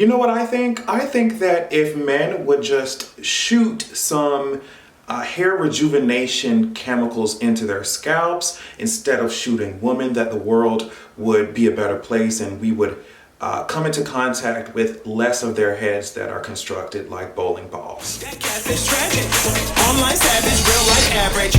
You know what I think? I think that if men would just shoot some hair rejuvenation chemicals into their scalps instead of shooting women, that the world would be a better place and we would come into contact with less of their heads that are constructed like bowling balls. That catfish tragic. Online savage, real life average.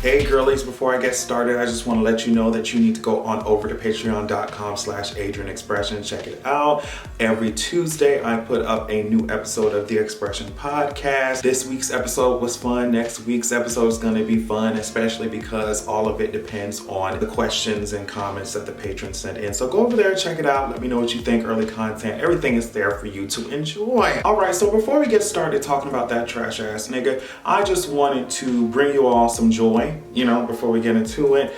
Hey girlies, before I get started, I just want to let you know that you need to go on over to patreon.com/AdrianExpression. Check it out. Every Tuesday, I put up a new episode of The Expression Podcast. This week's episode was fun. Next week's episode is going to be fun, especially because all of it depends on the questions and comments that the patrons sent in. So go over there, check it out. Let me know what you think. Early content, everything is there for you to enjoy. All right, so before we get started talking about that trash ass nigga, I just wanted to bring you all some joy. You know, before we get into it,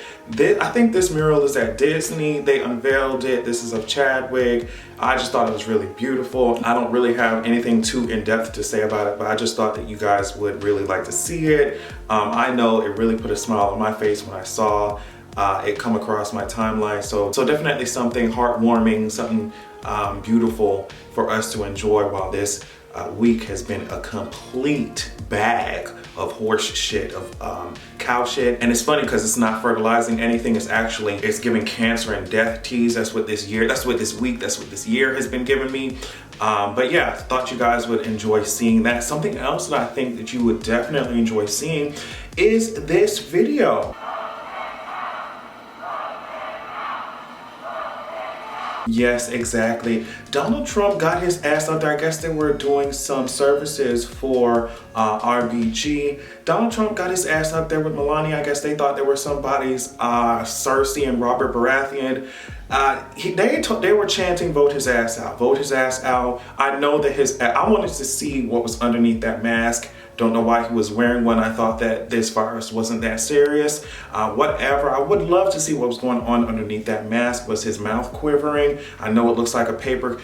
I think this mural is at Disney. They unveiled it. This is of Chadwick. I just thought it was really beautiful. I don't really have anything too in-depth to say about it, but I just thought that you guys would really like to see it. I know it really put a smile on my face when I saw it come across my timeline. So definitely something heartwarming, something beautiful for us to enjoy while this week has been a complete bag of horse shit, of cow shit. And it's funny because it's not fertilizing anything. It's giving cancer and death teas. That's what this year has been giving me. But yeah, I thought you guys would enjoy seeing that. Something else that I think that you would definitely enjoy seeing is this video. Yes, exactly. Donald Trump got his ass up there. I guess they were doing some services for RBG. Donald Trump got his ass up there with Melania. I guess they thought they were somebody's Cersei and Robert Baratheon. They were chanting, vote his ass out, vote his ass out. I know that I wanted to see what was underneath that mask. Don't know why he was wearing one. I thought that this virus wasn't that serious. Whatever, I would love to see what was going on underneath that mask. Was his mouth quivering? I know it looks like a paper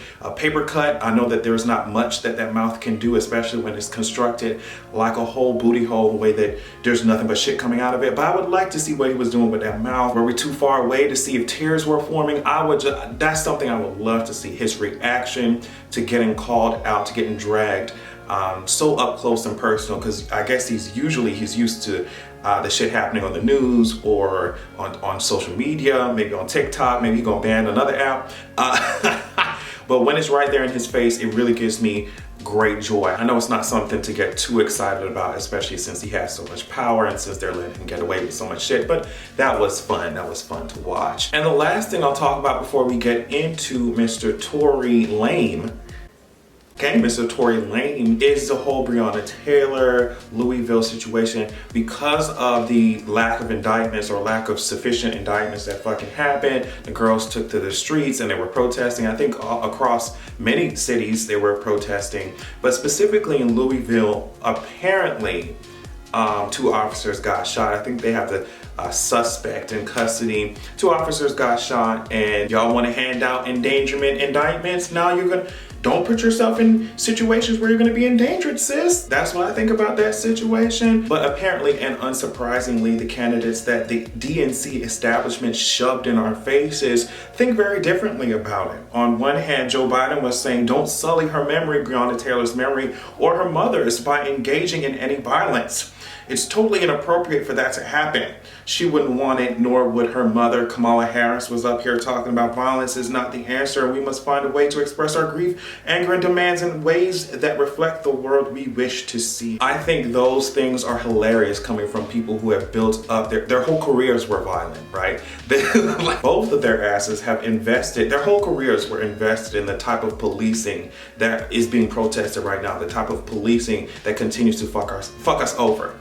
cut. I know that there's not much that mouth can do, especially when it's constructed like a whole booty hole, the way that there's nothing but shit coming out of it. But I would like to see what he was doing with that mouth. Were we too far away to see if tears were forming? That's something I would love to see, his reaction to getting called out, to getting dragged so up close and personal, because I guess he's used to the shit happening on the news or on social media, maybe on TikTok, maybe he's gonna ban another app. But when it's right there in his face, it really gives me great joy. I know it's not something to get too excited about, especially since he has so much power and since they're letting him get away with so much shit, but that was fun. That was fun to watch. And the last thing I'll talk about before we get into Mr. Tory Lanez. Okay, Mr. Tory Lanez is the whole Breonna Taylor, Louisville situation. Because of the lack of indictments or lack of sufficient indictments that fucking happened, the girls took to the streets and they were protesting. I think across many cities they were protesting, but specifically in Louisville, apparently 2 officers got shot. I think they have the suspect in custody. 2 officers got shot, and y'all want to hand out endangerment indictments? Now don't put yourself in situations where you're gonna be endangered, sis. That's what I think about that situation. But apparently and unsurprisingly, the candidates that the DNC establishment shoved in our faces think very differently about it. On one hand, Joe Biden was saying, don't sully her memory, Breonna Taylor's memory, or her mother's by engaging in any violence. It's totally inappropriate for that to happen. She wouldn't want it, nor would her mother. Kamala Harris was up here talking about violence is not the answer. We must find a way to express our grief, anger, and demands in ways that reflect the world we wish to see. I think those things are hilarious coming from people who have built up their whole careers were violent, right? Both of their asses have invested, their whole careers were invested in the type of policing that is being protested right now, the type of policing that continues to fuck us over.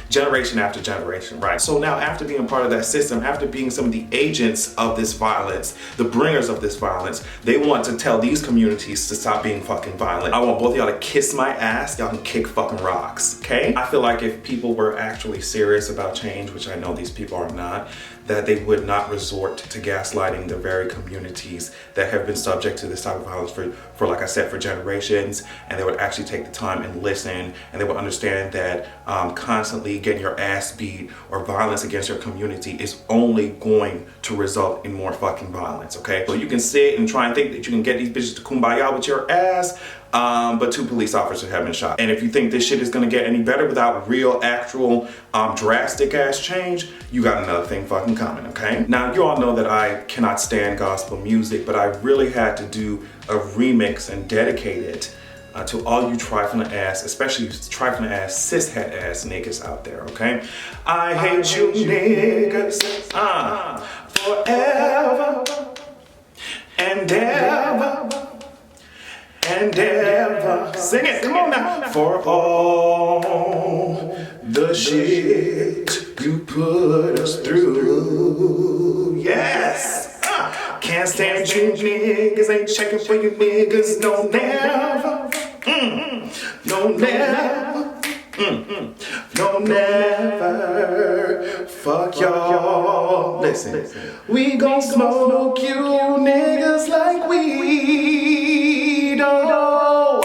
Generation after generation, right? So now, after being part of that system, after being some of the agents of this violence, the bringers of this violence, they want to tell these communities police to stop being fucking violent. I want both of y'all to kiss my ass. Y'all can kick fucking rocks, okay? I feel like if people were actually serious about change, which I know these people are not, that they would not resort to gaslighting the very communities that have been subject to this type of violence for like I said, for generations, and they would actually take the time and listen, and they would understand that constantly getting your ass beat or violence against your community is only going to result in more fucking violence, okay? So you can sit and try and think that you can get these bitches to kumbaya with your ass, but 2 police officers have been shot. And if you think this shit is gonna get any better without real, actual, drastic ass change, you got another thing fucking coming, okay? Now, you all know that I cannot stand gospel music, but I really had to do a remix and dedicate it to all you trifling ass, especially trifling ass, cishet ass niggas out there, okay? I hate you niggas forever and ever. And ever. Sing it, come on now. For all the shit you put us through. Yes. Can't stand you niggas, ain't checking for you niggas, no never. No never. No never. Fuck y'all. Listen, we gon' smoke you niggas like weed. Oh,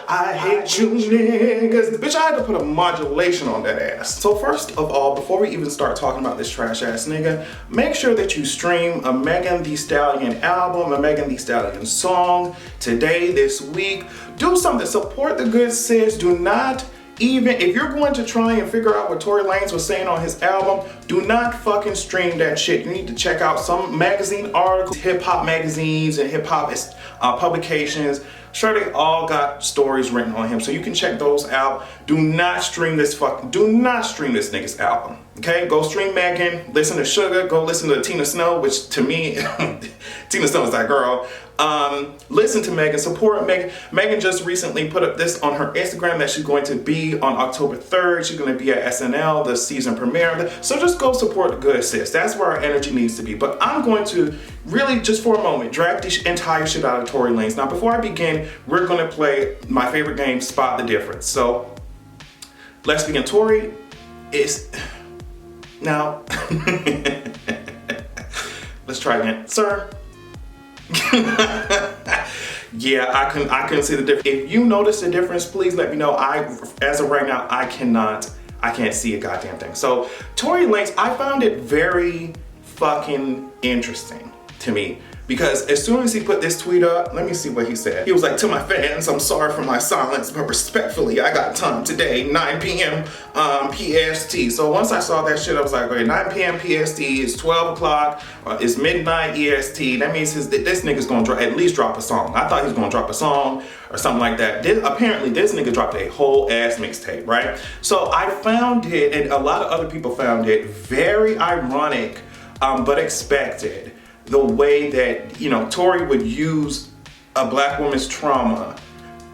I hate you niggas. Bitch, I had to put a modulation on that ass. So first of all, before we even start talking about this trash ass nigga, make sure that you stream a Megan Thee Stallion album, a Megan Thee Stallion song today, this week. Do something, support the good sis. Do not even, if you're going to try and figure out what Tory Lanez was saying on his album, do not fucking stream that shit. You need to check out some magazine articles, hip hop magazines and hip hop publications. Sure, they all got stories written on him, so you can check those out. Do not stream this nigga's album, okay? Go stream Megan, listen to Sugar, go listen to Tina Snow, which to me, Tina Snow is that girl. Listen to Megan, support Megan. Megan just recently put up this on her Instagram that she's going to be on October 3rd. She's going to be at SNL, the season premiere. So just go support the good sis. That's where our energy needs to be. But I'm going to really, just for a moment, drag the entire shit out of Tory Lanez. Now, before I begin, we're going to play my favorite game, Spot the Difference. So let's begin. Tory is... Now, let's try again. Sir. Yeah, I couldn't see the difference. If you notice the difference, please let me know. As of right now, I can't see a goddamn thing. So Tory Lanez, I found it very fucking interesting to me, because as soon as he put this tweet up, let me see what he said. He was like, to my fans, I'm sorry for my silence, but respectfully, I got time today, 9 p.m. PST. So once I saw that shit, I was like, okay, 9 p.m. PST, it's 12 o'clock, it's midnight EST. That means this nigga's gonna at least drop a song. I thought he was gonna drop a song or something like that. Apparently, this nigga dropped a whole ass mixtape, right? So I found it, and a lot of other people found it, very ironic, but expected, the way that, you know, Tory would use a black woman's trauma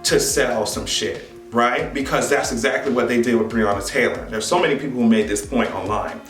to sell some shit, right? Because that's exactly what they did with Breonna Taylor. There's so many people who made this point online,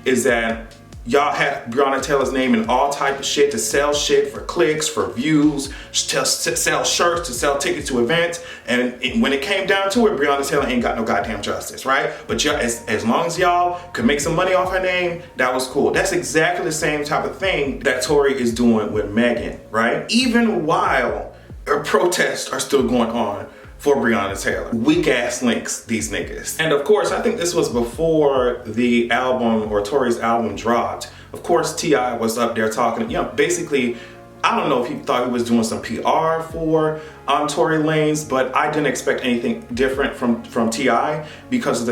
is that y'all had Breonna Taylor's name in all type of shit to sell shit for clicks, for views, to sell shirts, to sell tickets to events. And when it came down to it, Breonna Taylor ain't got no goddamn justice, right? But as long as y'all could make some money off her name, that was cool. That's exactly the same type of thing that Tory is doing with Megan, right? Even while protests are still going on for Breonna Taylor. Weak ass links, these niggas. And of course, I think this was before the album or Tory's album dropped. Of course, T.I. was up there talking, you know, basically, I don't know if he thought he was doing some PR for Tory Lanez, but I didn't expect anything different from T.I.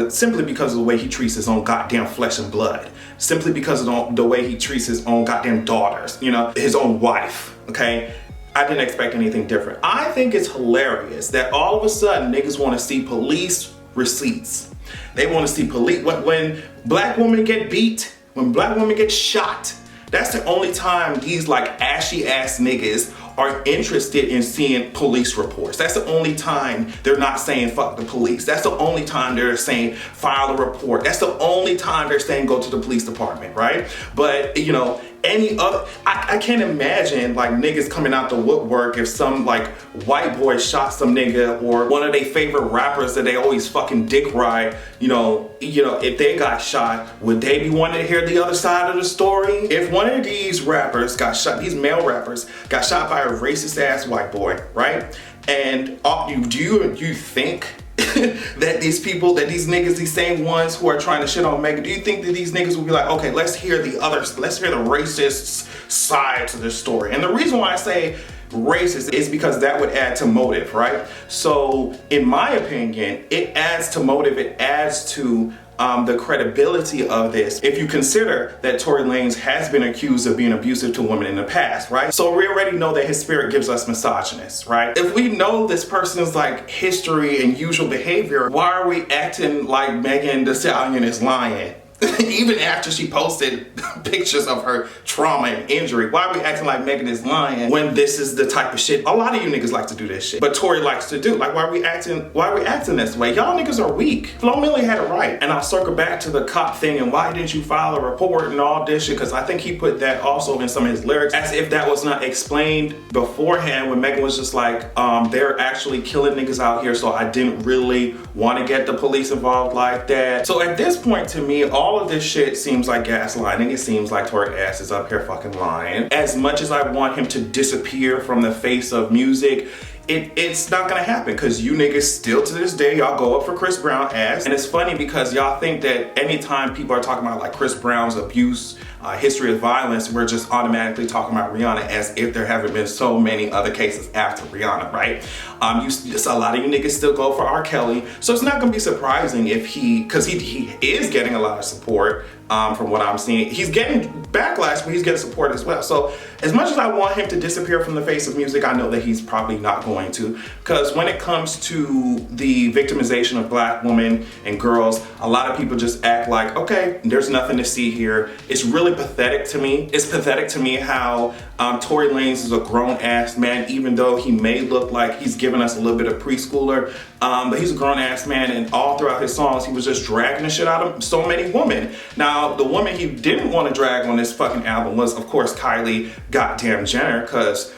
simply because of the way he treats his own goddamn flesh and blood. Simply because of the way he treats his own goddamn daughters, you know, his own wife, okay? I didn't expect anything different. I think it's hilarious that all of a sudden niggas want to see police receipts. They want to see police, when black women get beat, when black women get shot, that's the only time these like ashy ass niggas are interested in seeing police reports. That's the only time they're not saying fuck the police. That's the only time they're saying file a report. That's the only time they're saying go to the police department, right? But you know, any other, I can't imagine like niggas coming out the woodwork if some like white boy shot some nigga or one of their favorite rappers that they always fucking dick ride, you know, if they got shot, would they be wanting to hear the other side of the story? If one of these rappers got shot, these male rappers got shot by a racist ass white boy, right? And do you think that these people, that these niggas, these same ones who are trying to shit on Megan, do you think that these niggas will be like, okay, let's hear the racists' side to this story? And the reason why I say racist is because that would add to motive, right? So in my opinion, it adds to motive, it adds to the credibility of this if you consider that Tory Lanez has been accused of being abusive to women in the past, right? So we already know that his spirit gives us misogynist, right? If we know this person's like history and usual behavior, why are we acting like Megan Thee Stallion is lying? Even after she posted pictures of her trauma and injury, why are we acting like Megan is lying when this is the type of shit a lot of you niggas like to do this shit, but Tory likes to do? Like, why are we acting this way? Y'all niggas are weak. Flo Milli had it right. And I'll circle back to the cop thing and why didn't you file a report and all this shit, because I think he put that also in some of his lyrics, as if that was not explained beforehand when Megan was just like, they're actually killing niggas out here, so I didn't really want to get the police involved like that. So at this point, to me, all of this shit seems like gaslighting. It seems like Tory ass is up here fucking lying. As much as I want him to disappear from the face of music, it's not gonna happen, because you niggas still to this day, y'all go up for Chris Brown ass. And it's funny because y'all think that anytime people are talking about like Chris Brown's abuse, history of violence, we're just automatically talking about Rihanna, as if there haven't been so many other cases after Rihanna, right? A lot of you niggas still go for R. Kelly, so it's not gonna be surprising if because he is getting a lot of support from what I'm seeing. He's getting backlash, but he's getting support as well. So as much as I want him to disappear from the face of music, I know that he's probably not going to, because when it comes to the victimization of black women and girls, a lot of people just act like, okay, there's nothing to see here. It's really pathetic to me. It's pathetic to me how Tory Lanez is a grown-ass man, even though he may look like he's giving us a little bit of preschooler, but he's a grown-ass man, and all throughout his songs, he was just dragging the shit out of so many women. Now, the woman he didn't want to drag on this fucking album was, of course, Kylie goddamn Jenner, because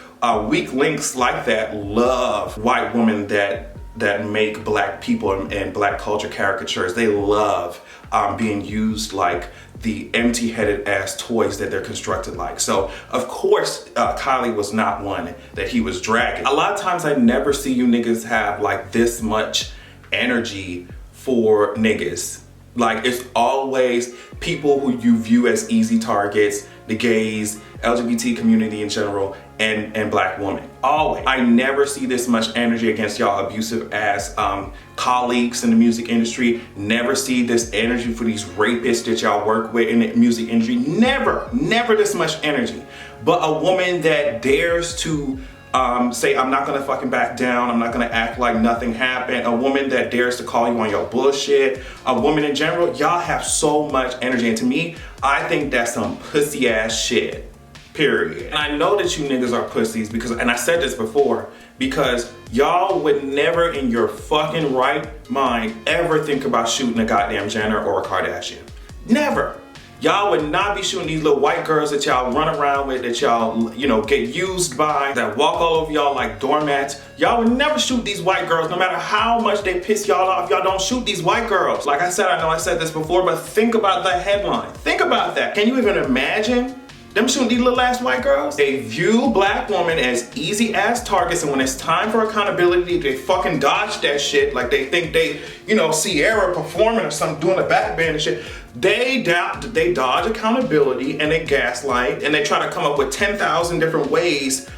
weak links like that love white women that make black people and black culture caricatures. They love being used like the empty-headed ass toys that they're constructed like. So of course Kylie was not one that he was dragging. A lot of times I never see you niggas have like this much energy for niggas. Like, it's always people who you view as easy targets, the gays, LGBT community in general, and black women. Always. I never see this much energy against y'all abusive ass colleagues in the music industry. Never see this energy for these rapists that y'all work with in the music industry. Never this much energy. But a woman that dares to say, I'm not gonna fucking back down, I'm not gonna act like nothing happened, a woman that dares to call you on your bullshit, a woman in general, y'all have so much energy. And to me, I think that's some pussy ass shit, period. And I know that you niggas are pussies because, and I said this before, because y'all would never in your fucking right mind ever think about shooting a goddamn Jenner or a Kardashian. Never. Y'all would not be shooting these little white girls that y'all run around with, that y'all, you know, get used by, that walk all over y'all like doormats. Y'all would never shoot these white girls, no matter how much they piss y'all off. Y'all don't shoot these white girls. Like I said, I know I said this before, but think about the headline. Think about that. Can you even imagine them shooting these little ass white girls? They view black women as easy ass targets, and when it's time for accountability, they fucking dodge that shit. Like they think they, you know, Sierra performing or something, doing a back band and shit. They dodge accountability and they gaslight, and they try to come up with 10,000 different ways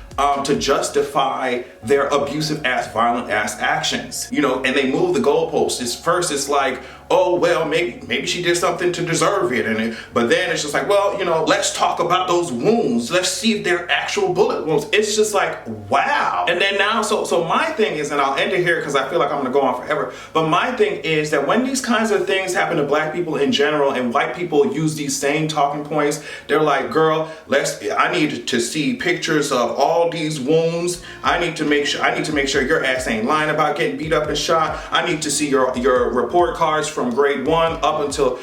to justify their abusive ass, violent ass actions. You know, and they move the goalposts. It's like, oh well, maybe she did something to deserve it, but then it's just like, well, you know, let's talk about those wounds. Let's see if they're actual bullet wounds. It's just like, wow. And then now, so my thing is, and I'll end it here because I feel like I'm gonna go on forever, but my thing is that when these kinds of things happen to black people in general, and white people use these same talking points, they're like, girl, I need to see pictures of all these wounds. I need to make sure your ass ain't lying about getting beat up and shot. I need to see your report cards from grade 1 up until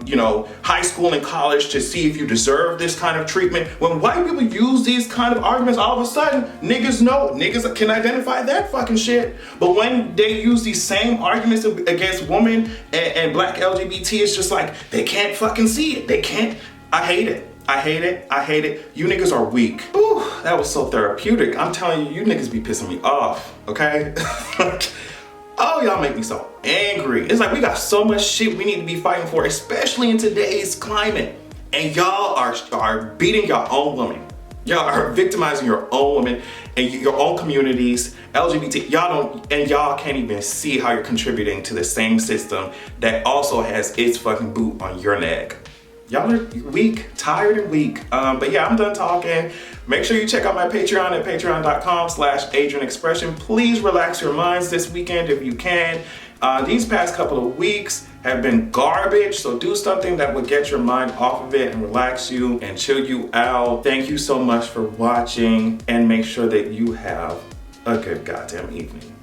you know, high school and college to see if you deserve this kind of treatment. When white people use these kind of arguments, all of a sudden niggas can identify that fucking shit. But when they use these same arguments against women and black LGBT, it's just like they can't fucking see it. They can't. I hate it. I hate it. I hate it. You niggas are weak. Ooh, that was so therapeutic. I'm telling you, you niggas be pissing me off, okay? Oh, y'all make me so angry. It's like we got so much shit we need to be fighting for, especially in today's climate. And y'all are beating your own women. Y'all are victimizing your own women and your own communities, LGBT. Y'all can't even see how you're contributing to the same system that also has its fucking boot on your neck. Y'all are weak, tired and weak. But yeah, I'm done talking. Make sure you check out my Patreon at patreon.com/AdrianExpression. Please relax your minds this weekend if you can. These past couple of weeks have been garbage, so do something that would get your mind off of it and relax you and chill you out. Thank you so much for watching, and make sure that you have a good goddamn evening.